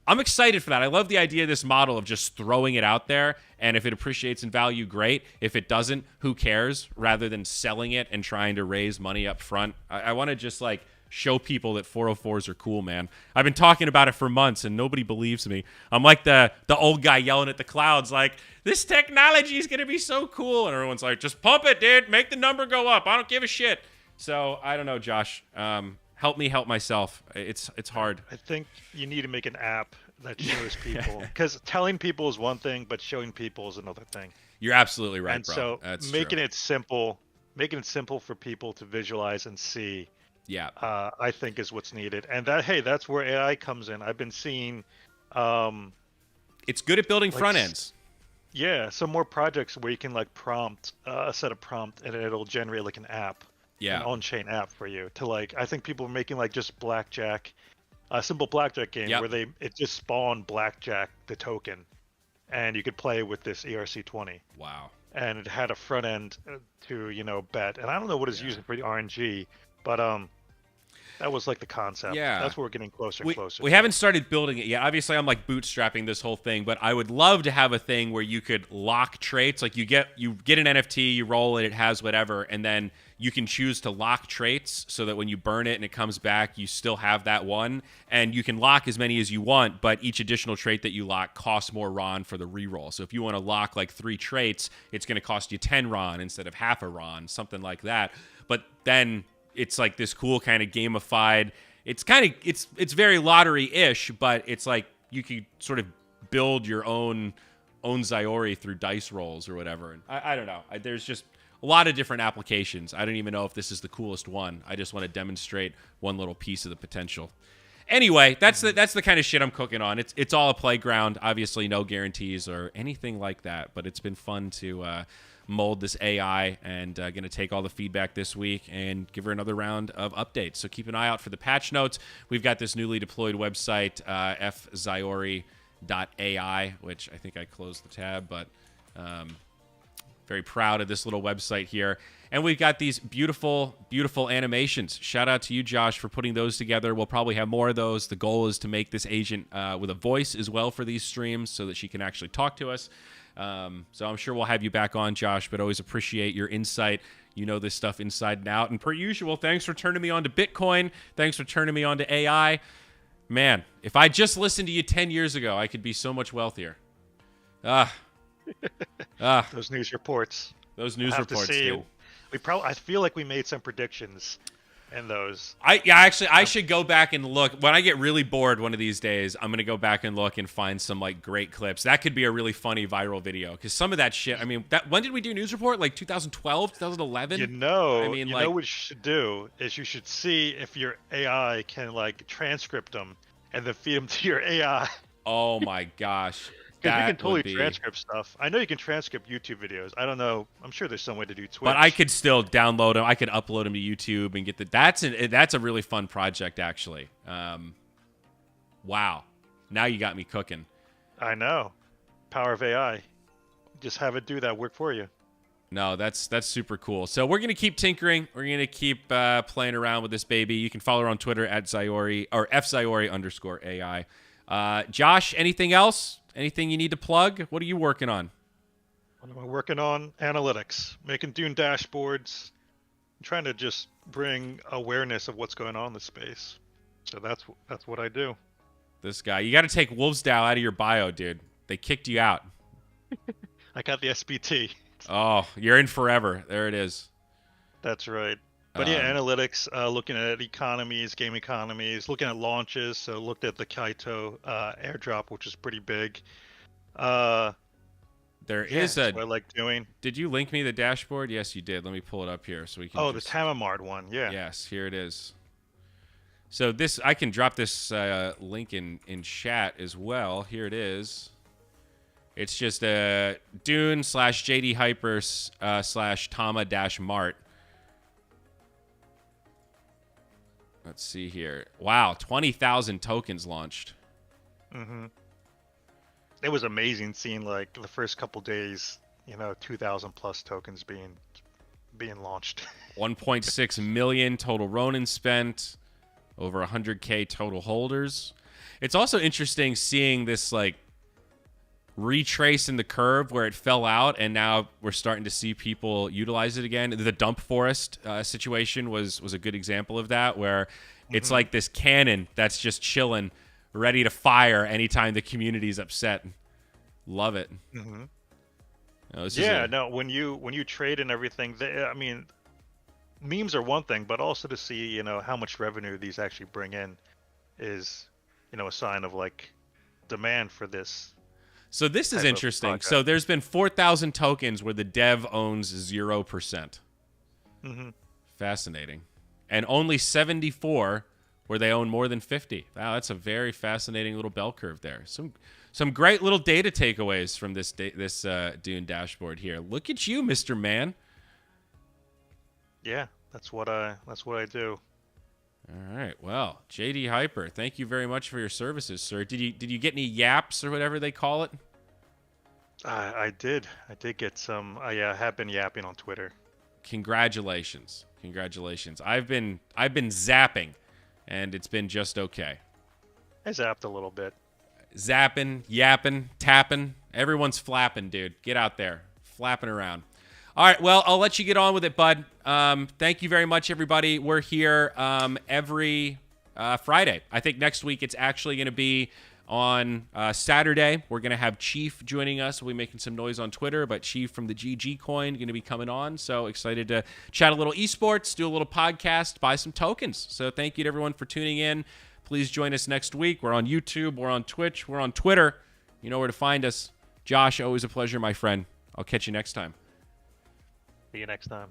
I'm excited for that. I love the idea of this model of just throwing it out there, and if it appreciates in value, great. If it doesn't, who cares? Rather than selling it and trying to raise money up front, I want to just like show people that 404s are cool, man. I've been talking about it for months, and nobody believes me. I'm like the old guy yelling at the clouds, like, this technology is going to be so cool, and everyone's like, just pump it, dude. Make the number go up. I don't give a shit. So I don't know, Josh. Help me help myself. It's hard. I think you need to make an app that shows people, because telling people is one thing, but showing people is another thing. You're absolutely right, And bro. so That's making true. it simple for people to visualize and see, Yeah. I think is what's needed. And that's where AI comes in. I've been seeing, It's good at building like front ends. some more projects where you can like prompt a set of prompt and it'll generate like an app. Yeah. An on-chain app for you to like. I think people are making like just blackjack, a simple blackjack game Yep. where it just spawned blackjack the token, and you could play with this ERC20, Wow. and it had a front end to bet. And I don't know what it's using for the RNG, but that was like the concept. Yeah. That's where we're getting closer and closer. We to. haven't started building it yet. Obviously, I'm like bootstrapping this whole thing, but I would love to have a thing where you could lock traits. Like you get an NFT, you roll it, it has whatever, and then you can choose to lock traits so that when you burn it and it comes back, you still have that one. And you can lock as many as you want, but each additional trait that you lock costs more RON for the reroll. So if you want to lock like 3 traits, it's going to cost you 10 RON instead of half a RON, something like that. But then it's like this cool kind of gamified. It's very lottery-ish, but it's like you could sort of build your own Zyori through dice rolls or whatever. And I don't know. There's just a lot of different applications. I don't even know if this is the coolest one. I just want to demonstrate one little piece of the potential. Anyway, that's the kind of shit I'm cooking on. It's all a playground. Obviously, no guarantees or anything like that. But it's been fun to mold this AI, and going to take all the feedback this week and give her another round of updates. So keep an eye out for the patch notes. We've got this newly deployed website, fzyori.ai, which I think I closed the tab, but very proud of this little website here. And we've got these beautiful, beautiful animations. Shout out to you, Josh, for putting those together. We'll probably have more of those. The goal is to make this agent with a voice as well for these streams so that she can actually talk to us. So I'm sure we'll have you back on, Josh, but always appreciate your insight. You know this stuff inside and out. And per usual, thanks for turning me on to Bitcoin. Thanks for turning me on to AI. Man, if I just listened to you 10 years ago, I could be so much wealthier. Those news reports. Those news reports, dude. I feel like we made some predictions in those. I should go back and look. When I get really bored one of these days, I'm going to go back and look and find some like great clips. That could be a really funny viral video, because some of that shit, I mean, when did we do news report? Like 2012, 2011? I mean, what you should do is you should see if your AI can like transcript them and then feed them to your AI. Oh my gosh. Because you can totally transcript stuff. I know you can transcript YouTube videos. I don't know. I'm sure there's some way to do Twitch. But I could still download them. I could upload them to YouTube and get the. That's a really fun project, actually. Wow. Now you got me cooking. I know. Power of AI. Just have it do that work for you. No, that's super cool. So we're gonna keep tinkering. We're gonna keep playing around with this baby. You can follow her on Twitter at Zyori or fzyori_AI. Josh, anything else? Anything you need to plug? What are you working on? I'm working on analytics, making Dune dashboards. I'm trying to just bring awareness of what's going on in the space. So that's what I do. This guy. You got to take Wolfsdow out of your bio, dude. They kicked you out. I got the SBT. Oh, you're in forever. There it is. That's right. But yeah, analytics, looking at economies, game economies, looking at launches. So looked at the Kaito airdrop, which is pretty big. There is what I like doing. Did you link me the dashboard? Yes, you did. Let me pull it up here so we can. Oh, the Tamamard one, yeah. Yes, here it is. So this, I can drop this link in chat as well. Here it is. It's just a Dune / JD Hyper / Tama-Mart. Let's see here. Wow, 20,000 tokens launched. Mm-hmm. It was amazing seeing like the first couple days, 2,000 plus tokens being launched. 1.6 million total Ronin spent. Over 100K total holders. It's also interesting seeing this like retrace in the curve where it fell out, and now we're starting to see people utilize it again. The dump forest situation was a good example of that, where it's like this cannon that's just chilling, ready to fire anytime the community's upset. Love it. Mm-hmm. When you trade and everything, memes are one thing, but also to see how much revenue these actually bring in is a sign of like demand for this. So this is interesting. So there's been 4,000 tokens where the dev owns 0%. Mm-hmm. Fascinating. And only 74 where they own more than 50. Wow, that's a very fascinating little bell curve there. Some great little data takeaways from this Dune dashboard here. Look at you, Mr. Man. Yeah, that's what I do. All right. Well, JD Hyper, thank you very much for your services, sir. Did you get any yaps or whatever they call it? I did get some. I have been yapping on Twitter. Congratulations. I've been zapping, and it's been just okay. I zapped a little bit. Zapping, yapping, tapping. Everyone's flapping, dude. Get out there. Flapping around. All right, well, I'll let you get on with it, bud. Thank you very much, everybody. We're here every Friday. I think next week it's actually going to be on Saturday. We're going to have Chief joining us. We'll be making some noise on Twitter, but Chief from the GG Coin going to be coming on. So excited to chat a little esports, do a little podcast, buy some tokens. So thank you to everyone for tuning in. Please join us next week. We're on YouTube. We're on Twitch. We're on Twitter. You know where to find us. Josh, always a pleasure, my friend. I'll catch you next time. See you next time.